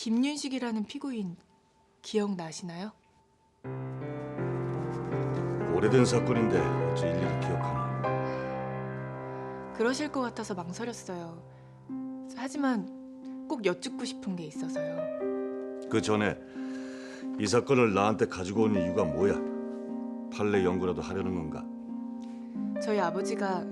김윤식이라는 피고인 기억나시나요? 오래된 사건인데 어찌 일일이 기억하나? 그러실 것 같아서 망설였어요. 하지만 꼭 여쭙고 싶은 게 있어서요. 그 전에 이 사건을 나한테 가지고 온 이유가 뭐야? 판례 연구라도 하려는 건가? 저희 아버지가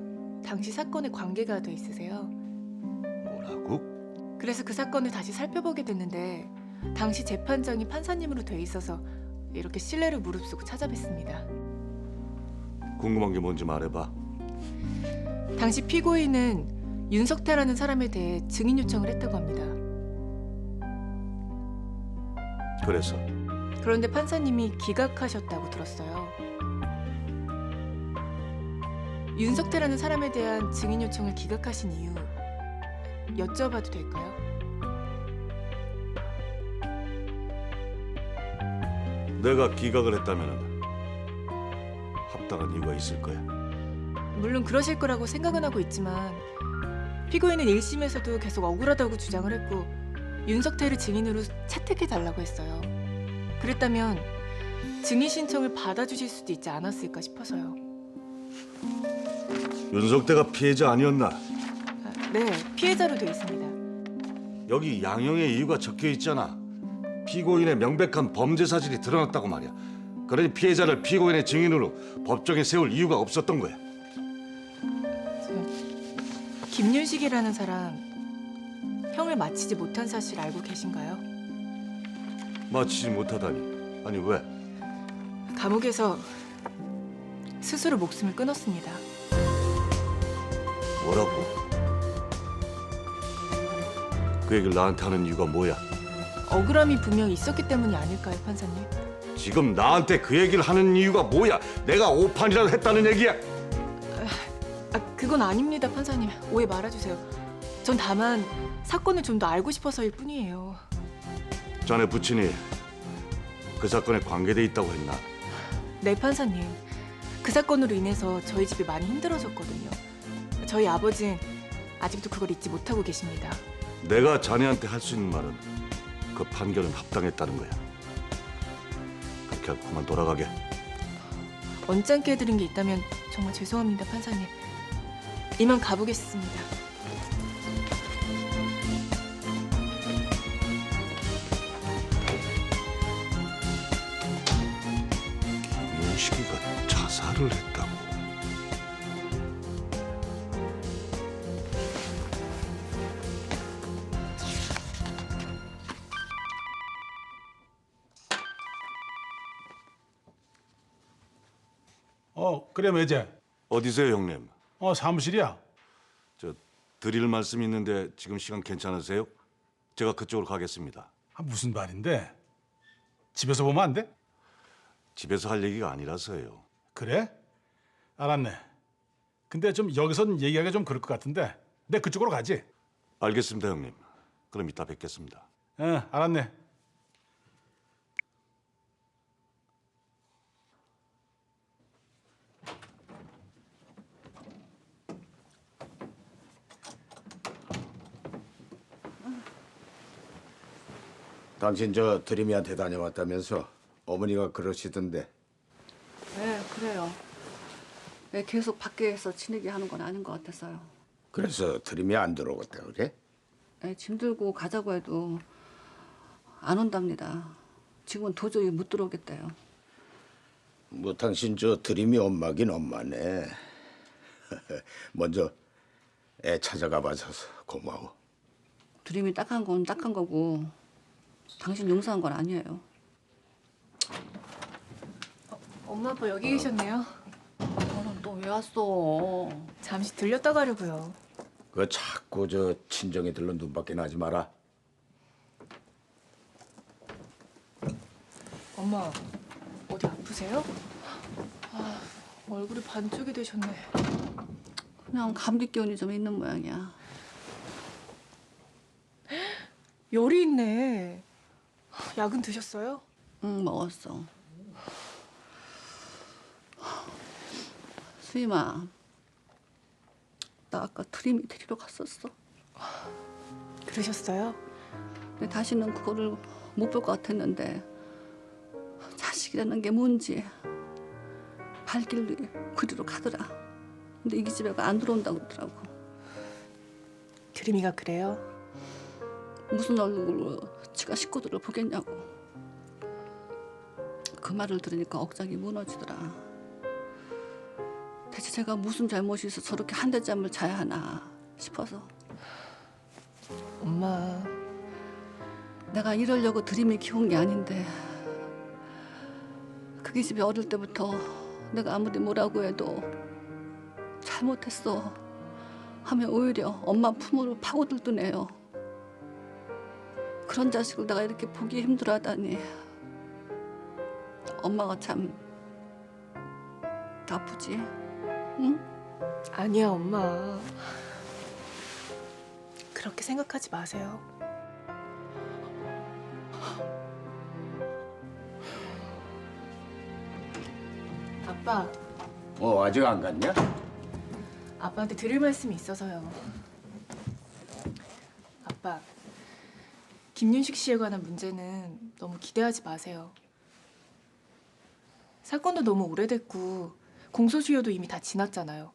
당시 사건에 관계가 돼 있으세요. 뭐라고? 그래서 그 사건을 다시 살펴보게 됐는데 당시 재판장이 판사님으로 돼 있어서 이렇게 신뢰를 무릅쓰고 찾아뵀습니다. 궁금한 게 뭔지 말해봐. 당시 피고인은 윤석태라는 사람에 대해 증인 요청을 했다고 합니다. 그래서 그런데 판사님이 기각하셨다고 들었어요. 윤석태라는 사람에 대한 증인 요청을 기각하신 이유 여쭤봐도 될까요? 내가 기각을 했다면 합당한 이유가 있을 거야. 물론 그러실 거라고 생각은 하고 있지만 피고인은 1심에서도 계속 억울하다고 주장을 했고 윤석태를 증인으로 채택해달라고 했어요. 그랬다면 증인 신청을 받아주실 수도 있지 않았을까 싶어서요. 윤석태가 피해자 아니었나? 네, 피해자로 돼 있습니다. 여기 양형의 이유가 적혀 있잖아. 피고인의 명백한 범죄 사실이 드러났다고 말이야. 그러니 피해자를 피고인의 증인으로 법정에 세울 이유가 없었던 거야. 김윤식이라는 사람 형을 마치지 못한 사실 알고 계신가요? 마치지 못하다니. 아니 왜? 감옥에서 스스로 목숨을 끊었습니다. 뭐라고? 그 얘기를 나한테 하는 이유가 뭐야? 억울함이 분명히 있었기 때문이 아닐까요, 판사님? 지금 나한테 그 얘기를 하는 이유가 뭐야? 내가 오판이라도 했다는 얘기야? 그건 아닙니다, 판사님. 오해 말아주세요. 전 다만 사건을 좀 더 알고 싶어서일 뿐이에요. 자네 부친이 그 사건에 관계돼 있다고 했나? 네, 판사님. 그 사건으로 인해서 저희 집이 많이 힘들어졌거든요. 저희 아버지는 아직도 그걸 잊지 못하고 계십니다. 내가 자네한테 할 수 있는 말은 그 판결은 합당했다는 거야. 그렇게 하고 그만 돌아가게. 언짢게 해드린 게 있다면 정말 죄송합니다, 판사님. 이만 가보겠습니다. 김윤식이가 자살을 했다고? 그래 매제. 어디세요, 형님? 사무실이야. 저 드릴 말씀이 있는데 지금 시간 괜찮으세요? 제가 그쪽으로 가겠습니다. 무슨 말인데? 집에서 보면 안 돼? 집에서 할 얘기가 아니라서요. 그래? 알았네. 근데 좀 여기선 얘기하기가 좀 그럴 것 같은데 내 그쪽으로 가지. 알겠습니다, 형님. 그럼 이따 뵙겠습니다. 알았네. 당신 저 드림이한테 다녀왔다면서 어머니가 그러시던데. 네, 그래요. 네, 계속 밖에서 지내게 하는 건 아닌 것 같아서요. 그래서 드림이 안 들어오겠다 그래? 네, 짐 들고 가자고 해도 안 온답니다. 지금은 도저히 못 들어오겠대요. 뭐 당신 저 드림이 엄마긴 엄마네. 먼저 애 찾아가 봐서 고마워. 드림이 딱한 건 딱한 거고 당신 용서한 건 아니에요. 엄마 아빠 여기 계셨네요. 너는 또 왜 왔어? 잠시 들렸다 가려고요. 그 자꾸 저 친정에 들러 눈밖에 나지 마라. 엄마, 어디 아프세요? 얼굴이 반쪽이 되셨네. 그냥 감기 기운이 좀 있는 모양이야. 열이 있네. 약은 드셨어요? 응, 먹었어. 수임아, 나 아까 드림이 데리러 갔었어. 그러셨어요? 근데 다시는 그거를 못 볼 것 같았는데 자식이라는 게 뭔지 발길이 그리로 가더라. 근데 이 집에가 안 들어온다고 그러더라고. 드림이가 그래요? 무슨 얼굴로 지가 식구들을 보겠냐고. 그 말을 들으니까 억장이 무너지더라. 대체 제가 무슨 잘못이 있어 저렇게 한대 잠을 자야 하나 싶어서. 엄마, 내가 이러려고 드림이 키운 게 아닌데 그게 집에 어릴 때부터 내가 아무리 뭐라고 해도 잘못했어 하면 오히려 엄마 품으로 파고들던 애요. 그런 자식을 내가 이렇게 보기 힘들어하다니 엄마가 참 나쁘지? 응? 아니야, 엄마. 그렇게 생각하지 마세요. 아빠, 아직 안 갔냐? 아빠한테 드릴 말씀이 있어서요. 아빠, 김윤식 씨에 관한 문제는 너무 기대하지 마세요. 사건도 너무 오래됐고 공소시효도 이미 다 지났잖아요.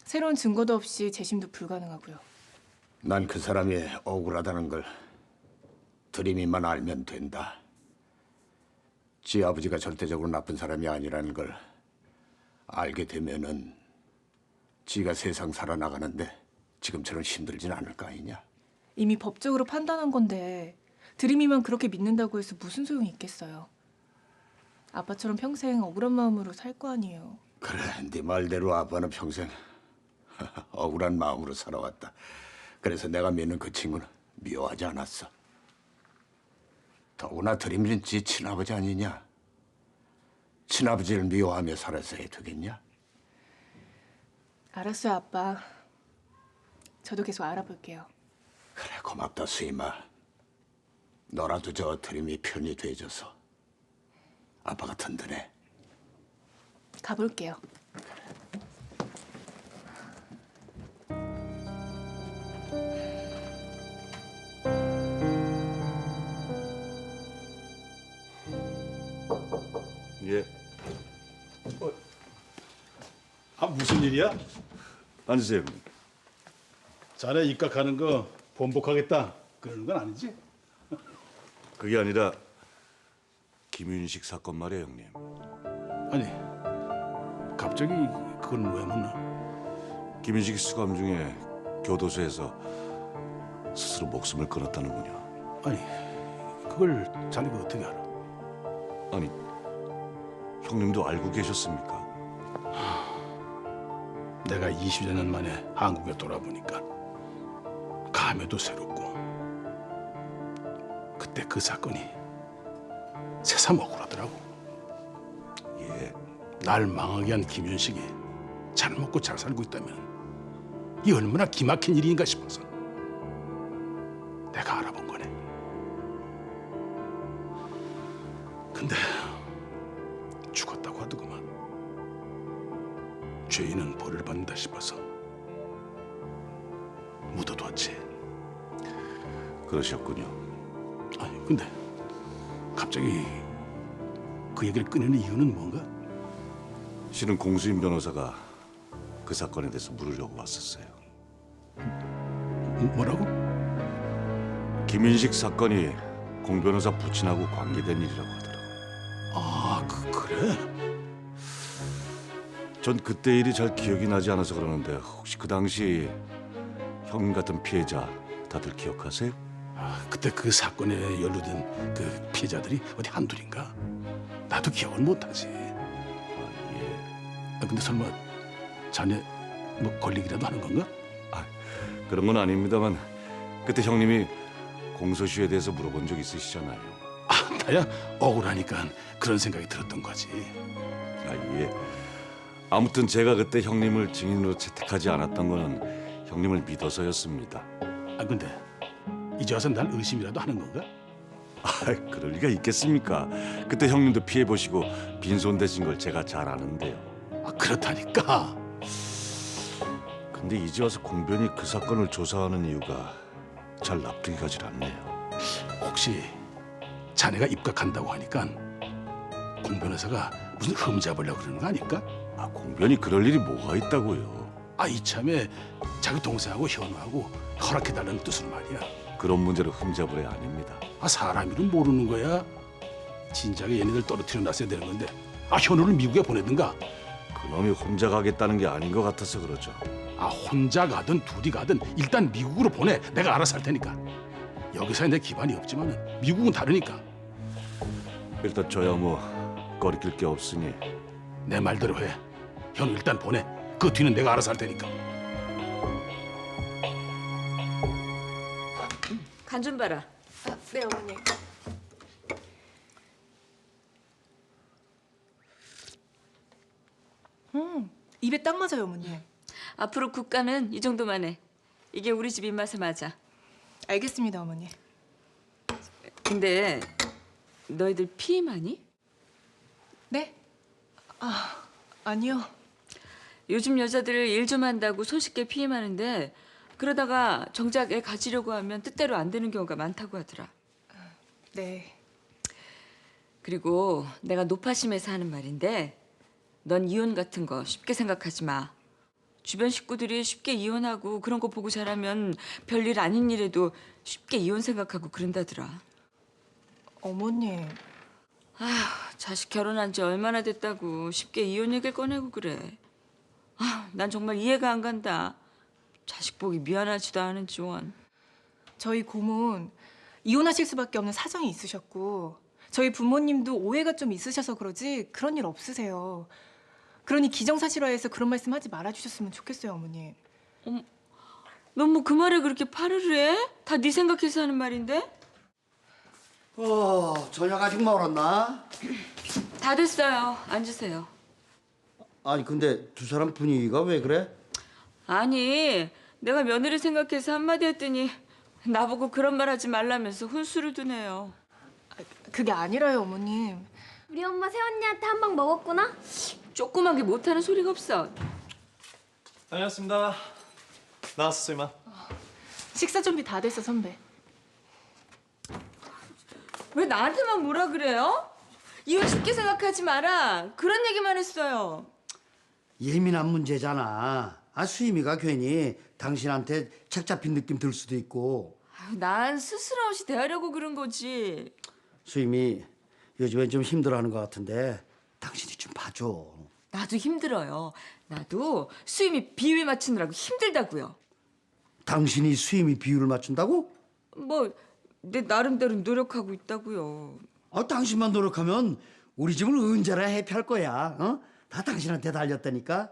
새로운 증거도 없이 재심도 불가능하고요. 난 그 사람이 억울하다는 걸 드림이만 알면 된다. 지 아버지가 절대적으로 나쁜 사람이 아니라는 걸 알게 되면은 지가 세상 살아나가는데 지금처럼 힘들진 않을 거 아니냐? 이미 법적으로 판단한 건데 드림이만 그렇게 믿는다고 해서 무슨 소용이 있겠어요. 아빠처럼 평생 억울한 마음으로 살 거 아니에요. 그래, 네 말대로 아빠는 평생 억울한 마음으로 살아왔다. 그래서 내가 믿는 그 친구는 미워하지 않았어. 더구나 드림이는 지 친아버지 아니냐? 친아버지를 미워하며 살았어야 되겠냐? 알았어요, 아빠. 저도 계속 알아볼게요. 그래, 고맙다 수임아. 너라도 저 드림이 편이 돼줘서 아빠가 든든해. 가볼게요. 예. 아, 무슨 일이야? 앉으세요, 형님. 자네 입각하는 거 번복하겠다 그러는 건 아니지? 그게 아니라 김윤식 사건 말이에요, 형님. 아니, 갑자기 그건 왜 묻나? 김윤식이 수감 중에 교도소에서 스스로 목숨을 끊었다는군요. 아니, 그걸 자네가 어떻게 알아? 아니, 형님도 알고 계셨습니까? 내가 20여 년 만에 한국에 돌아보니까 감회도 새롭고 그때 그 사건이 새삼 억울하더라고. 예. 날 망하게 한 김윤식이 잘 먹고 잘 살고 있다면 이 얼마나 기막힌 일인가 싶어서 내가 알아본 거네. 근데 죽었다고 하더구만. 죄인은 벌을 받는다 싶어서 묻어뒀지. 그러셨군요. 아니 근데 갑자기 그 얘기를 꺼내는 이유는 뭔가? 실은 공수인 변호사가 그 사건에 대해서 물으려고 왔었어요. 뭐라고? 김윤식 사건이 공 변호사 부친하고 관계된 일이라고 하더라고요. 아, 그래? 전 그때 일이 잘 기억이 나지 않아서 그러는데 혹시 그 당시 형님 같은 피해자 다들 기억하세요? 아, 그때 그 사건에 연루된 그 피해자들이 어디 한둘인가? 나도 기억을 못하지. 예. 아, 근데 설마 자네 뭐 걸리기라도 하는 건가? 그런 건 아닙니다만 그때 형님이 공소시효에 대해서 물어본 적 있으시잖아요. 아, 나야 억울하니까 그런 생각이 들었던 거지. 예. 아무튼 제가 그때 형님을 증인으로 채택하지 않았던 거는 형님을 믿어서였습니다. 아, 근데 이제 와서 날 의심이라도 하는 건가? 그럴 리가 있겠습니까? 그때 형님도 피해 보시고 빈손 대신 걸 제가 잘 아는데요. 아, 그렇다니까. 근데 이제 와서 공변이 그 사건을 조사하는 이유가 잘 납득이 가질 않네요. 혹시 자네가 입각한다고 하니까 공 변호사가 무슨 흠 잡으려고 그러는 거 아닐까? 아, 공변이 그럴 일이 뭐가 있다고요? 아 이참에 자기 동생하고 현우하고 허락해달라는 뜻으로 말이야. 그런 문제로 흠잡을 애 아닙니다. 아 사람 일은 모르는 거야. 진작에 얘네들 떨어뜨려 놨어야 되는 건데 아 현우를 미국에 보내든가. 그놈이 혼자 가겠다는 게 아닌 것 같아서 그러죠. 아 혼자 가든 둘이 가든 일단 미국으로 보내. 내가 알아서 할 테니까. 여기서야 내 기반이 없지만은 미국은 다르니까. 일단 저야 뭐 거리낄 게 없으니 내 말대로 해. 현우 일단 보내. 그 뒤는 내가 알아서 할 테니까. 간 좀 봐라. 아, 네 어머니. 입에 딱 맞아요 어머니. 앞으로 국가는 이 정도만 해. 이게 우리 집 입맛에 맞아. 알겠습니다 어머니. 근데 너희들 피임하니? 네? 아 아니요. 요즘 여자들 일 좀 한다고 손쉽게 피임하는데 그러다가 정작 애 가지려고 하면 뜻대로 안 되는 경우가 많다고 하더라. 네. 그리고 내가 노파심에서 하는 말인데 넌 이혼 같은 거 쉽게 생각하지 마. 주변 식구들이 쉽게 이혼하고 그런 거 보고 자라면 별일 아닌 일에도 쉽게 이혼 생각하고 그런다더라. 어머니. 아휴, 자식 결혼한 지 얼마나 됐다고 쉽게 이혼 얘기를 꺼내고 그래. 아, 난 정말 이해가 안 간다. 자식 보기 미안하지도 않은지 원. 저희 고모는 이혼하실 수밖에 없는 사정이 있으셨고 저희 부모님도 오해가 좀 있으셔서 그러지 그런 일 없으세요. 그러니 기정사실화해서 그런 말씀하지 말아주셨으면 좋겠어요 어머니. 넌 뭐 그 말에 그렇게 파를 해? 다 네 생각해서 하는 말인데? 저녁 아직 멀었나? 다 됐어요. 앉으세요. 아니 근데 두 사람 분위기가 왜 그래? 아니, 내가 며느리 생각해서 한마디 했더니 나보고 그런 말 하지 말라면서 훈수를 두네요. 그게 아니라요 어머님. 우리 엄마 새언니한테 한 방 먹었구나? 조그맣게 못하는 소리가 없어. 다녀왔습니다. 나왔어, 이마. 식사 준비 다 됐어 선배. 왜 나한테만 뭐라 그래요? 이혼 쉽게 생각하지 마라. 그런 얘기만 했어요. 예민한 문제잖아. 수임이가 괜히 당신한테 책 잡힌 느낌 들 수도 있고. 아유, 난 스스럼 없이 대하려고 그런 거지. 수임이 요즘엔 좀 힘들어하는 것 같은데 당신이 좀 봐줘. 나도 힘들어요. 나도 수임이 비위 맞추느라고 힘들다고요. 당신이 수임이 비율을 맞춘다고? 뭐 내 나름대로 노력하고 있다고요. 당신만 노력하면 우리 집을 언제나 해피할 거야. 다 당신한테 달렸다니까.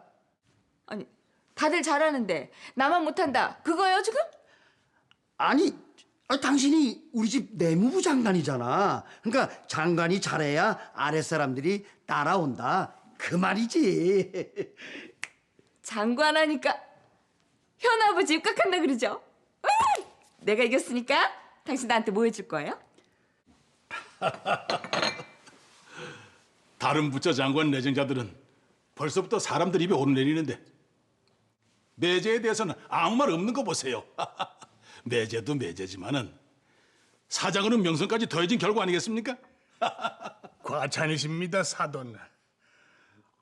아니, 다들 잘하는데 나만 못한다. 그거예요 지금? 아니, 당신이 우리 집 내무부 장관이잖아. 그러니까 장관이 잘해야 아랫사람들이 따라온다. 그 말이지. 장관하니까 현아버지 입각한다 그러죠? 내가 이겼으니까 당신 나한테 뭐 해줄 거예요? 다른 부처 장관 내정자들은 벌써부터 사람들 입에 오르내리는데 매제에 대해서는 아무 말 없는 거 보세요. 매제도 매제지만은 사장으로 명성까지 더해진 결과 아니겠습니까? 과찬이십니다, 사돈.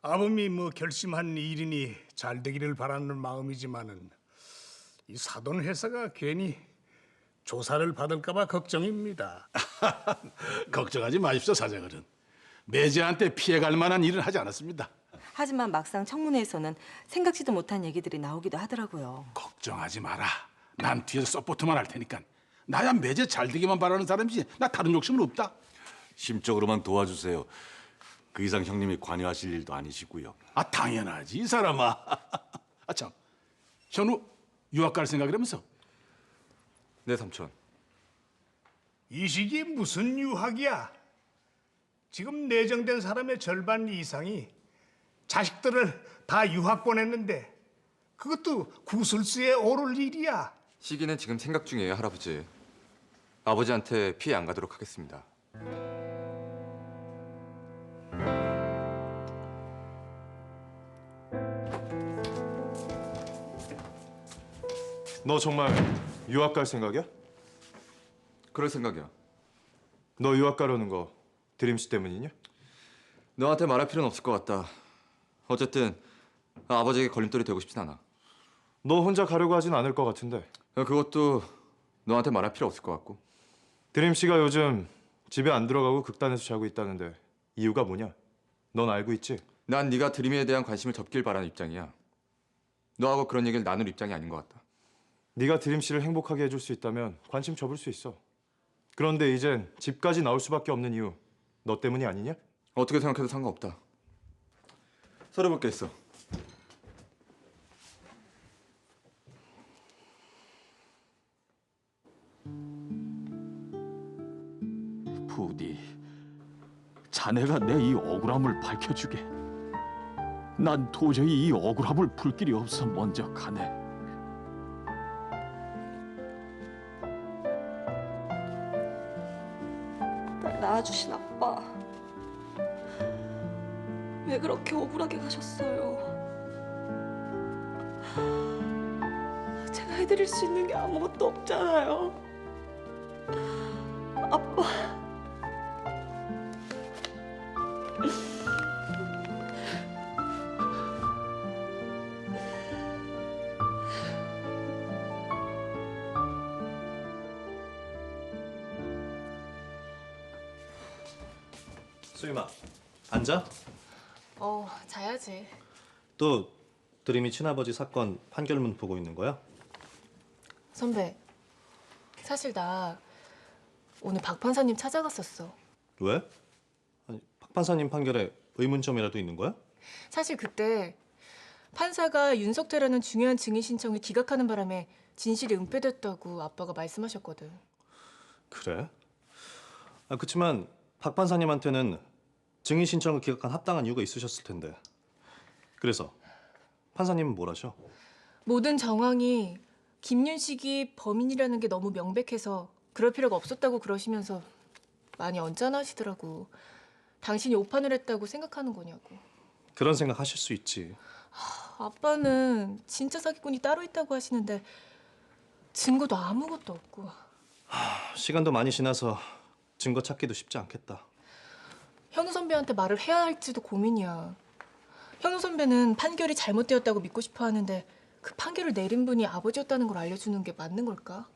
아범이 결심한 일이니 잘 되기를 바라는 마음이지만은 이 사돈 회사가 괜히 조사를 받을까봐 걱정입니다. 걱정하지 마십시오, 사장은. 매제한테 피해갈 만한 일은 하지 않았습니다. 하지만 막상 청문회에서는 생각지도 못한 얘기들이 나오기도 하더라고요. 걱정하지 마라. 난 뒤에서 서포트만 할 테니까. 나야 매제 잘 되기만 바라는 사람이지. 나 다른 욕심은 없다. 심적으로만 도와주세요. 그 이상 형님이 관여하실 일도 아니시고요. 아 당연하지 이 사람아. 아 참, 현우 유학 갈 생각이라면서? 네, 삼촌. 이 시기에 무슨 유학이야? 지금 내정된 사람의 절반 이상이 자식들을 다 유학 보냈는데 그것도 구슬수에 오를 일이야. 시기는 지금 생각 중이에요, 할아버지. 아버지한테 피해 안 가도록 하겠습니다. 너 정말 유학 갈 생각이야? 그럴 생각이야. 너 유학 가려는 거 드림 씨 때문이냐? 너한테 말할 필요는 없을 것 같다. 어쨌든 아버지에게 걸림돌이 되고 싶진 않아. 너 혼자 가려고 하진 않을 것 같은데. 그것도 너한테 말할 필요 없을 것 같고. 드림 씨가 요즘 집에 안 들어가고 극단에서 자고 있다는데 이유가 뭐냐? 넌 알고 있지? 난 네가 드림에 대한 관심을 접길 바라는 입장이야. 너하고 그런 얘기를 나눌 입장이 아닌 것 같다. 네가 드림 씨를 행복하게 해줄 수 있다면 관심 접을 수 있어. 그런데 이젠 집까지 나올 수밖에 없는 이유 너 때문이 아니냐? 어떻게 생각해도 상관없다. 서류 볼 게 있어. 부디 자네가 내 이 억울함을 밝혀주게. 난 도저히 이 억울함을 풀 길이 없어 먼저 가네. 날 낳아주신 아빠 왜 그렇게 억울하게 가셨어요? 제가 해드릴 수 있는 게 아무것도 없잖아요. 아빠 수임아, 앉아. 자야지. 또 드림이 친아버지 사건 판결문 보고 있는 거야? 선배, 사실 나 오늘 박 판사님 찾아갔었어. 왜? 아니, 박 판사님 판결에 의문점이라도 있는 거야? 사실 그때 판사가 윤석태라는 중요한 증인 신청을 기각하는 바람에 진실이 은폐됐다고 아빠가 말씀하셨거든. 그래? 그치만 박 판사님한테는 증인 신청을 기각한 합당한 이유가 있으셨을 텐데. 그래서 판사님은 뭘 하셔? 모든 정황이 김윤식이 범인이라는 게 너무 명백해서 그럴 필요가 없었다고 그러시면서 많이 언짢아하시더라고. 당신이 오판을 했다고 생각하는 거냐고. 그런 생각 하실 수 있지. 아빠는 진짜 사기꾼이 따로 있다고 하시는데 증거도 아무것도 없고. 시간도 많이 지나서 증거 찾기도 쉽지 않겠다. 현우 선배한테 말을 해야 할지도 고민이야. 현우 선배는 판결이 잘못되었다고 믿고 싶어 하는데 그 판결을 내린 분이 아버지였다는 걸 알려주는 게 맞는 걸까?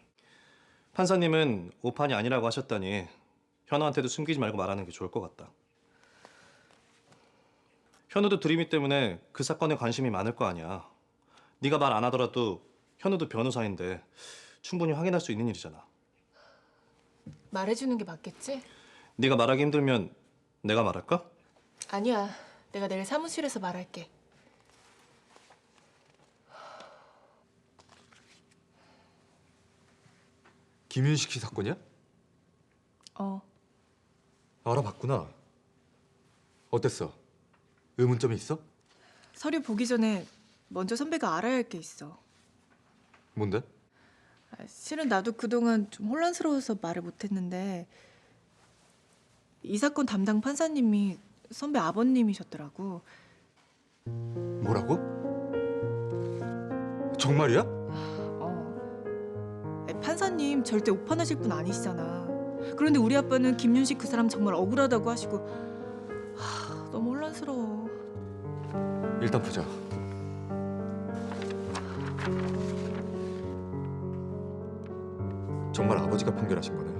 판사님은 오판이 아니라고 하셨다니 현우한테도 숨기지 말고 말하는 게 좋을 것 같다. 현우도 드림이 때문에 그 사건에 관심이 많을 거 아니야. 네가 말 안 하더라도 현우도 변호사인데 충분히 확인할 수 있는 일이잖아. 말해주는 게 맞겠지? 네가 말하기 힘들면 내가 말할까? 아니야. 내가 내일 사무실에서 말할게. 김윤식 씨 사건이야? 알아봤구나. 어땠어? 의문점이 있어? 서류 보기 전에 먼저 선배가 알아야 할 게 있어. 뭔데? 실은 나도 그동안 좀 혼란스러워서 말을 못했는데 이 사건 담당 판사님이 선배 아버님이셨더라고. 뭐라고? 정말이야? 판사님 절대 오판하실 분 아니시잖아. 그런데 우리 아빠는 김윤식 그 사람 정말 억울하다고 하시고 너무 혼란스러워. 일단 보자. 정말 아버지가 판결하신 거네.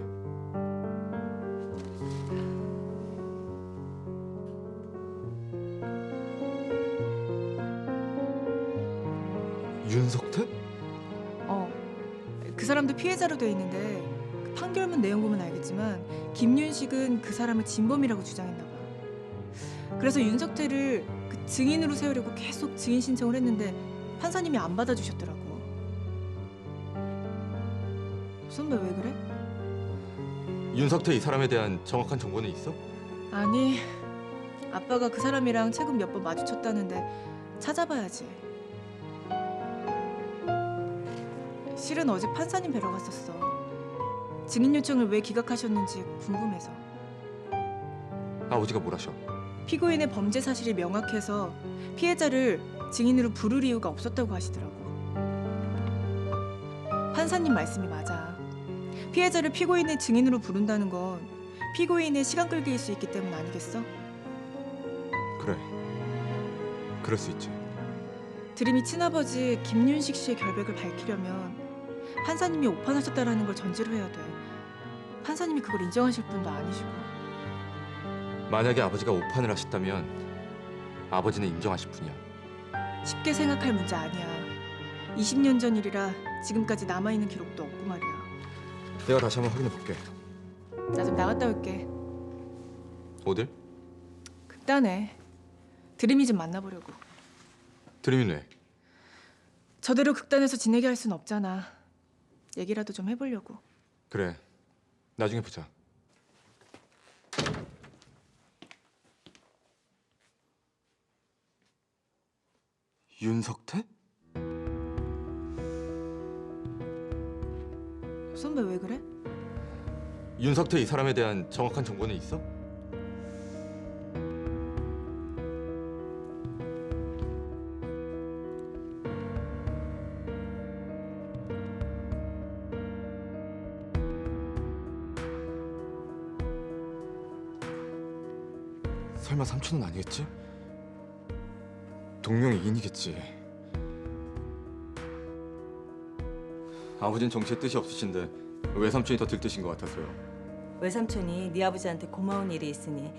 윤석태? 그 사람도 피해자로 돼 있는데 그 판결문 내용 보면 알겠지만 김윤식은 그 사람을 진범이라고 주장했나 봐. 그래서 윤석태를 그 증인으로 세우려고 계속 증인 신청을 했는데 판사님이 안 받아주셨더라고. 선배 왜 그래? 윤석태 이 사람에 대한 정확한 정보는 있어? 아니, 아빠가 그 사람이랑 최근 몇 번 마주쳤다는데 찾아봐야지. 실은 어제 판사님 뵈러 갔었어. 증인 요청을 왜 기각하셨는지 궁금해서. 아버지가 뭘 하셔? 피고인의 범죄 사실이 명확해서 피해자를 증인으로 부를 이유가 없었다고 하시더라고. 판사님 말씀이 맞아. 피해자를 피고인의 증인으로 부른다는 건 피고인의 시간 끌기일 수 있기 때문 아니겠어? 그래. 그럴 수 있지. 드림이 친아버지 김윤식 씨의 결백을 밝히려면 판사님이 오판하셨다라는 걸 전제로 해야 돼. 판사님이 그걸 인정하실 분도 아니시고. 만약에 아버지가 오판을 하셨다면 아버지는 인정하실 뿐이야. 쉽게 생각할 문제 아니야. 20년 전 일이라 지금까지 남아있는 기록도 없고 말이야. 내가 다시 한번 확인해 볼게. 나 좀 나갔다 올게. 어딜? 극단에 드림이 좀 만나보려고. 드림이 왜? 저대로 극단에서 지내게 할 순 없잖아. 얘기라도 좀 해보려고. 그래. 나중에 보자. 윤석태? 선배 왜 그래? 윤석태 이 사람에 대한 정확한 정보는 있어? 설마 삼촌은 아니겠지? 동명이인이겠지. 아버지는 정치에 뜻이 없으신데 외삼촌이 더 들뜨신 것 같아서요. 외삼촌이 네 아버지한테 고마운 일이 있으니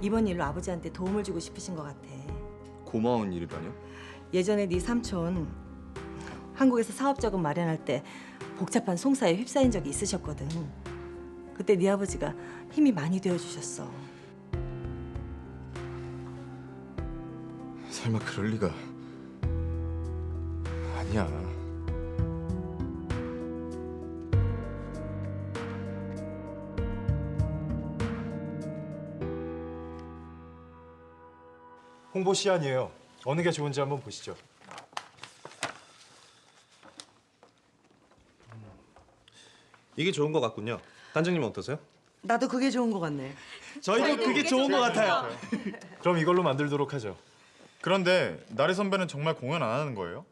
이번 일로 아버지한테 도움을 주고 싶으신 것 같아. 고마운 일이라뇨? 예전에 네 삼촌 한국에서 사업자금 마련할 때 복잡한 송사에 휩싸인 적이 있으셨거든. 그때 네 아버지가 힘이 많이 되어주셨어. 설마 그럴 리가. 아니야. 홍보 시안이에요. 어느 게 좋은지 한번 보시죠. 이게 좋은 것 같군요. 단장님은 어떠세요? 나도 그게 좋은 것 같네. 저희도 그게 좋은 것 같아요. 그럼 이걸로 만들도록 하죠. 그런데 나래 선배는 정말 공연 안 하는 거예요?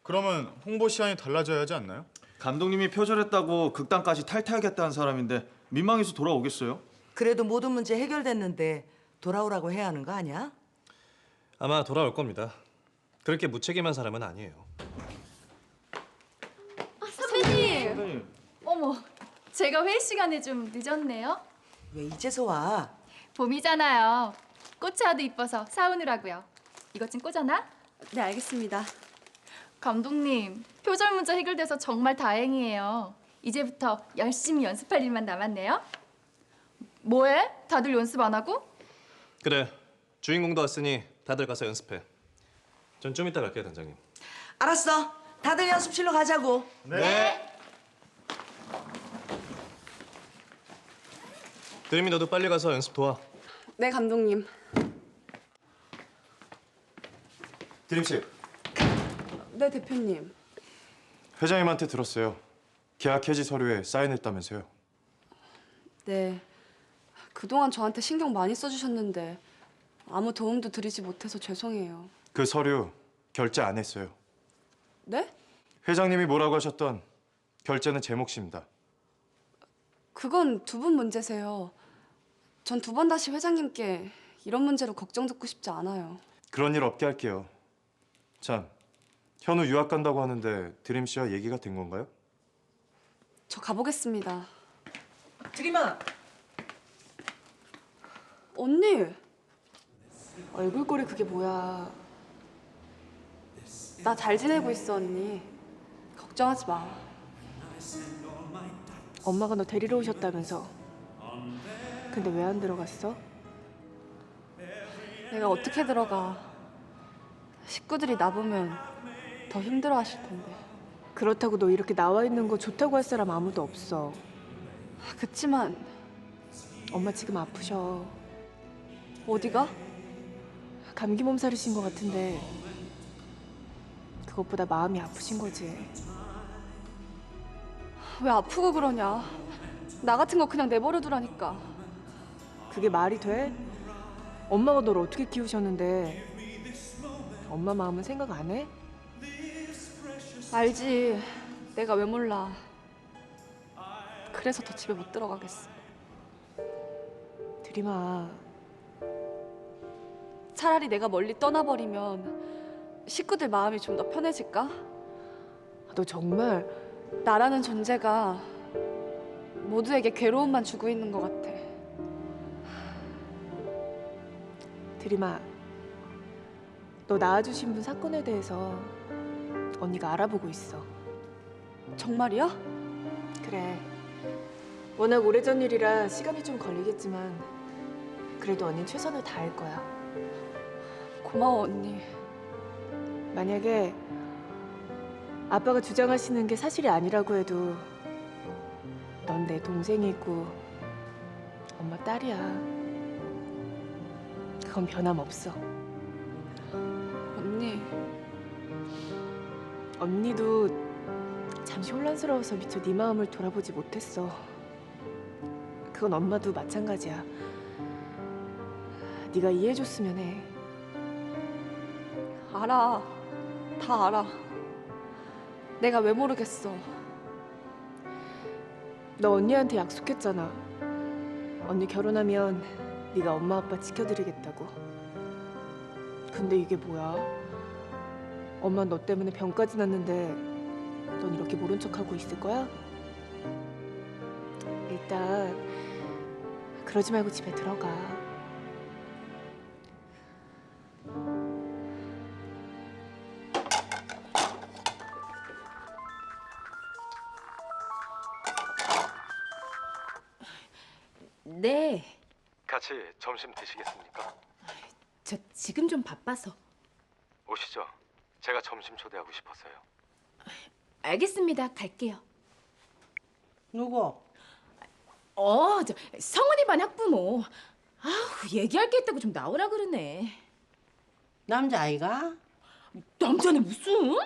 그러면 홍보 시안이 달라져야 하지 않나요? 감독님이 표절했다고 극단까지 탈퇴하겠다는 사람인데 민망해서 돌아오겠어요? 그래도 모든 문제 해결됐는데 돌아오라고 해야 하는 거 아니야? 아마 돌아올 겁니다. 그렇게 무책임한 사람은 아니에요. 선배님! 어머, 제가 회의 시간에 좀 늦었네요. 왜 이제서 와? 봄이잖아요. 꽃차도 이뻐서 사오느라고요. 이것 좀 꽂아놔? 네, 알겠습니다. 감독님, 표절 문제 해결돼서 정말 다행이에요. 이제부터 열심히 연습할 일만 남았네요. 뭐해? 다들 연습 안 하고? 그래, 주인공도 왔으니 다들 가서 연습해. 전 좀 이따 갈게요, 단장님. 알았어. 다들 연습실로 가자고. 네. 드림이 너도 빨리 가서 연습 도와. 네, 감독님. 드림 씨, 네, 대표님. 회장님한테 들었어요. 계약 해지 서류에 사인했다면서요. 네. 그동안 저한테 신경 많이 써주셨는데 아무 도움도 드리지 못해서 죄송해요. 그 서류 결제 안 했어요. 네? 회장님이 뭐라고 하셨던 결제는 제 몫입니다. 그건 두 분 문제세요. 전 두 번 다시 회장님께 이런 문제로 걱정 듣고 싶지 않아요. 그런 일 없게 할게요. 참, 현우 유학 간다고 하는데 드림 씨와 얘기가 된 건가요? 저 가보겠습니다. 드림아. 언니! 얼굴꼴이 그게 뭐야. 나 잘 지내고 있어, 언니. 걱정하지 마. 엄마가 너 데리러 오셨다면서. 근데 왜 안 들어갔어? 내가 어떻게 들어가. 식구들이 나 보면 더 힘들어하실 텐데. 그렇다고 너 이렇게 나와 있는 거 좋다고 할 사람 아무도 없어. 그치만 엄마 지금 아프셔. 어디가? 감기 몸살이신 것 같은데 그것보다 마음이 아프신 거지. 왜 아프고 그러냐. 나 같은 거 그냥 내버려 두라니까. 그게 말이 돼? 엄마가 널 어떻게 키우셨는데 엄마 마음은 생각 안 해? 알지. 내가 왜 몰라. 그래서 더 집에 못 들어가겠어. 드림아, 차라리 내가 멀리 떠나버리면 식구들 마음이 좀 더 편해질까? 너 정말 나라는 존재가 모두에게 괴로움만 주고 있는 것 같아. 드림아, 너 낳아주신 분 사건에 대해서 언니가 알아보고 있어. 정말이야? 그래. 워낙 오래전 일이라 시간이 좀 걸리겠지만 그래도 언니는 최선을 다할 거야. 고마워 언니. 만약에 아빠가 주장하시는 게 사실이 아니라고 해도 넌 내 동생이고 엄마 딸이야. 그건 변함없어. 언니. 언니도 잠시 혼란스러워서 미처 네 마음을 돌아보지 못했어. 그건 엄마도 마찬가지야. 네가 이해해줬으면 해. 알아. 다 알아. 내가 왜 모르겠어. 너 언니한테 약속했잖아. 언니 결혼하면 네가 엄마 아빠 지켜드리겠다고. 근데 이게 뭐야? 엄마는 너 때문에 병까지 났는데 넌 이렇게 모른 척하고 있을 거야? 일단 그러지 말고 집에 들어가. 네, 같이 점심 드시겠습니까? 저 지금 좀 바빠서. 오시죠. 제가 점심 초대하고 싶어서요. 알겠습니다. 갈게요. 누구? 저 성은이 반 학부모. 아우, 얘기할 게 있다고 좀 나오라 그러네. 남자아이가? 남자는 무슨?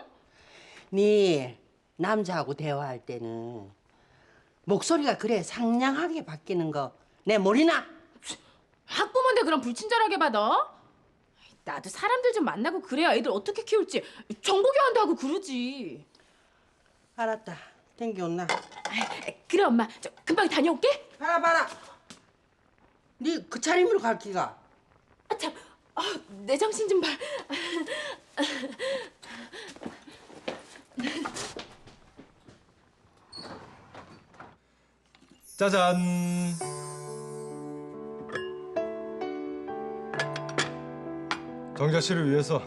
네 남자하고 대화할 때는 목소리가 그래 상냥하게 바뀌는 거 내 모르나? 학부모인데 그럼 불친절하게 받아? 나도 사람들 좀 만나고 그래야 애들 어떻게 키울지 정보 교환도 하고 그러지. 알았다. 땡겨온나? 그래 엄마, 저 금방 다녀올게. 봐라. 네 그 차림으로 갈 기가? 참, 내 정신 좀 봐. 짜잔. 정자 씨를 위해서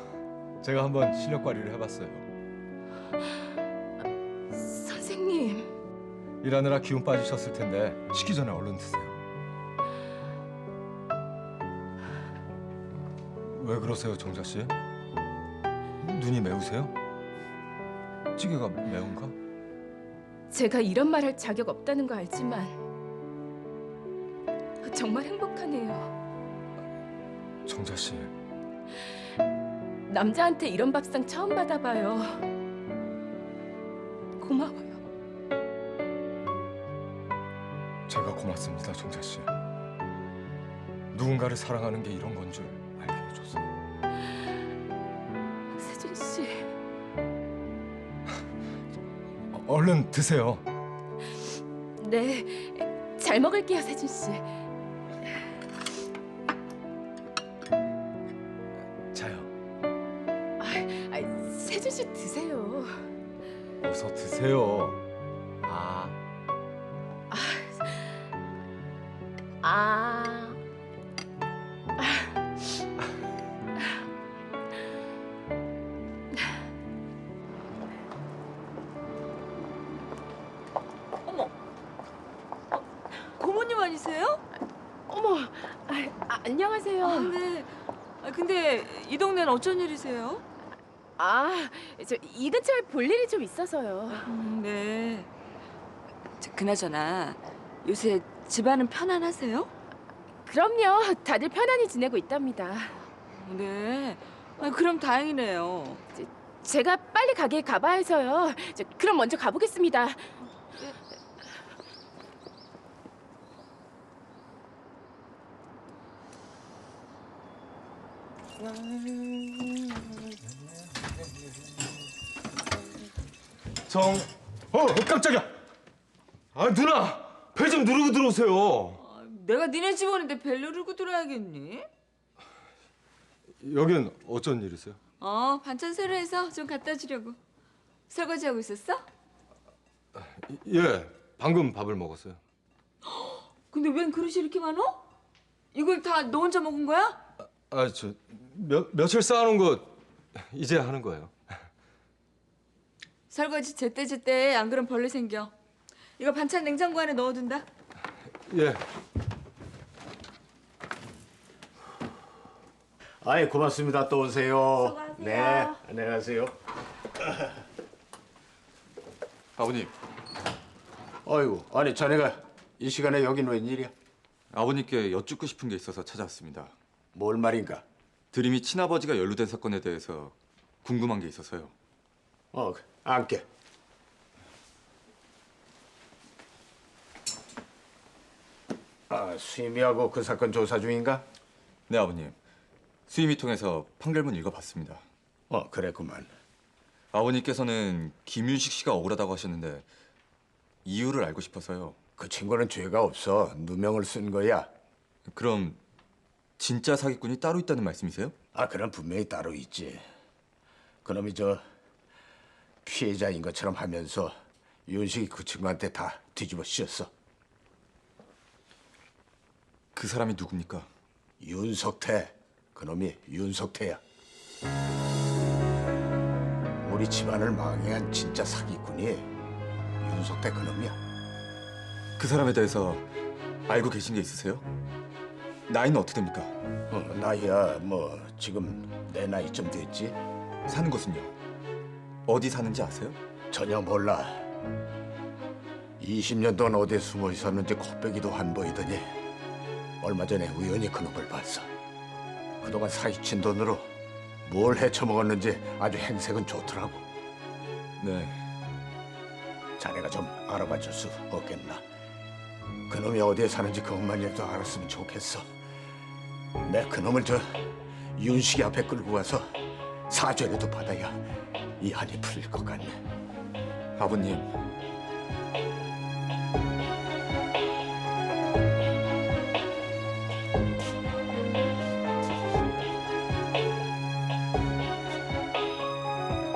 제가 한번 실력 발휘를 해봤어요. 선생님. 일하느라 기운 빠지셨을 텐데 식기 전에 얼른 드세요. 왜 그러세요, 정자 씨? 눈이 매우세요? 찌개가 매운가? 제가 이런 말 할 자격 없다는 거 알지만 정말 행복하네요. 정자 씨. 남자한테 이런 밥상 처음 받아봐요. 고마워요. 제가 고맙습니다, 정자 씨. 누군가를 사랑하는 게 이런 건 줄 알게 해줘서. 세준 씨. 얼른 드세요. 네, 잘 먹을게요, 세준 씨. 자요. 세준 씨 드세요. 어서 드세요. 어머, 고모님 아니세요? 어머, 안녕하세요. 네. 근데 이 동네는 어쩐 일이세요? 저 이 근처에 볼 일이 좀 있어서요. 네. 그나저나 요새 집안은 편안하세요? 그럼요. 다들 편안히 지내고 있답니다. 네. 그럼 다행이네요. 제가 빨리 가게에 가봐야 해서요. 그럼 먼저 가보겠습니다. 깜짝이야. 누나, 배 좀 누르고 들어오세요. 내가 니네 집 오는데 벨 누르고 들어야겠니? 여기는 어쩐 일이세요? 반찬 새로 해서 좀 갖다 주려고. 설거지하고 있었어? 예, 방금 밥을 먹었어요. 근데 웬 그릇이 이렇게 많어? 이걸 다 너 혼자 먹은 거야? 며칠 쌓아놓은 거 이제 하는 거예요. 설거지 제때 안 그럼 벌레 생겨. 이거 반찬 냉장고 안에 넣어둔다. 예. 아이 고맙습니다. 또 오세요. 수고하세요. 네, 안녕하세요. 아버님. 아이고, 아니 자네가 이 시간에 여긴 웬일이야? 아버님께 여쭙고 싶은 게 있어서 찾아왔습니다. 뭘 말인가? 드림이 친아버지가 연루된 사건에 대해서 궁금한 게 있어서요. 앉게. 수임이하고 그 사건 조사 중인가? 네, 아버님. 수임이 통해서 판결문 읽어봤습니다. 그랬구만. 아버님께서는 김윤식 씨가 억울하다고 하셨는데 이유를 알고 싶어서요. 그 친구는 죄가 없어. 누명을 쓴 거야. 그럼 진짜 사기꾼이 따로 있다는 말씀이세요? 그럼 분명히 따로 있지. 그놈이 피해자인 것처럼 하면서 윤식이 그 친구한테 다 뒤집어 씌웠어. 그 사람이 누굽니까? 윤석태. 그놈이 윤석태야. 우리 집안을 망해한 진짜 사기꾼이 윤석태 그놈이야. 그 사람에 대해서 알고 계신 게 있으세요? 나이는 어떻게 됩니까? 나이야 지금 내 나이쯤 됐지. 사는 곳은요? 어디 사는지 아세요? 전혀 몰라. 20년 동안 어디에 숨어 있었는지 코빼기도 안 보이더니 얼마 전에 우연히 그놈을 봤어. 그동안 사기친 돈으로 뭘 헤쳐먹었는지 아주 행색은 좋더라고. 네. 자네가 좀 알아봐 줄 수 없겠나? 그놈이 어디에 사는지 그것만이라도 알았으면 좋겠어. 내 그놈을 윤식이 앞에 끌고 가서 사죄라도 받아야 이 한이 풀릴 것 같네. 아버님.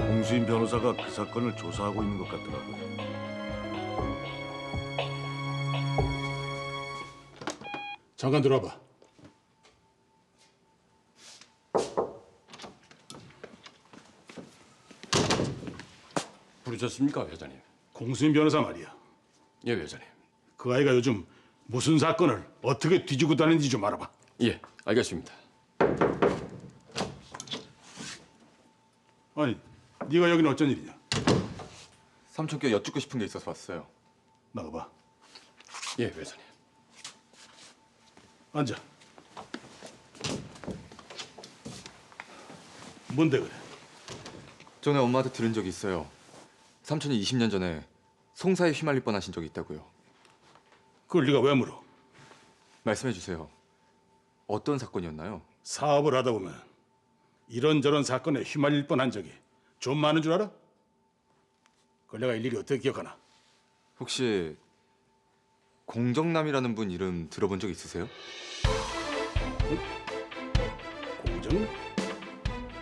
홍수인 변호사가 그 사건을 조사하고 있는 것 같더라고요. 잠깐 들어와봐. 부르셨습니까, 회장님? 공수인 변호사 말이야. 예, 회장님. 그 아이가 요즘 무슨 사건을 어떻게 뒤지고 다니는지 좀 알아봐. 예, 알겠습니다. 아니, 네가 여기는 어쩐 일이냐? 삼촌께 여쭙고 싶은 게 있어서 왔어요. 나가봐. 예, 회장님. 앉아. 뭔데 그래? 전에 엄마한테 들은 적이 있어요. 삼촌이 20년 전에 송사에 휘말릴 뻔하신 적이 있다고요. 그걸 네가 왜 물어? 말씀해 주세요. 어떤 사건이었나요? 사업을 하다 보면 이런저런 사건에 휘말릴 뻔한 적이 좀 많은 줄 알아? 그걸 내가 일일이 어떻게 기억하나? 혹시 공정남이라는 분 이름 들어본 적 있으세요? 공정?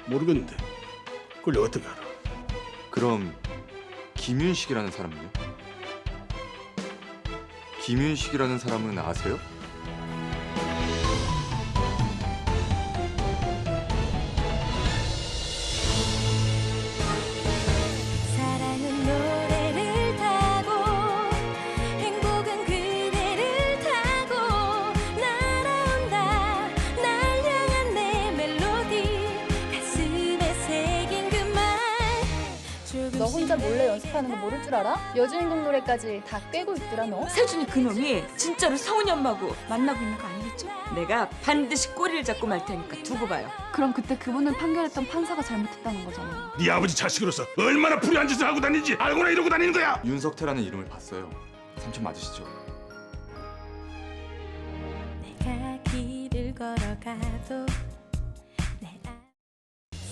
모르겠는데 그걸 내가 어떻게 알아? 그럼 김윤식이라는 사람은요? 김윤식이라는 사람은 아세요? 사랑은 노래를 타고 행복은 그대를 타고 날아온다. 날 향한 내 멜로디 가슴에 새긴 그 말. 너 혼자 몰래 연습하는 거 모를 줄 알아? 여주인공 노래까지 다 꿰고 있더라 너. 세준이 그놈이 진짜로 서훈이 엄마하고 만나고 있는 거 아니겠죠? 내가 반드시 꼬리를 잡고 말 테니까 두고 봐요. 그럼 그때 그분을 판결했던 판사가 잘못했다는 거잖아. 네 아버지 자식으로서 얼마나 불의한 짓을 하고 다니는지 알고나 이러고 다니는 거야? 윤석태라는 이름을 봤어요. 삼촌 맞으시죠? 내가 길을 걸어가도 내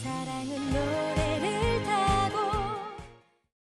사랑은 노래를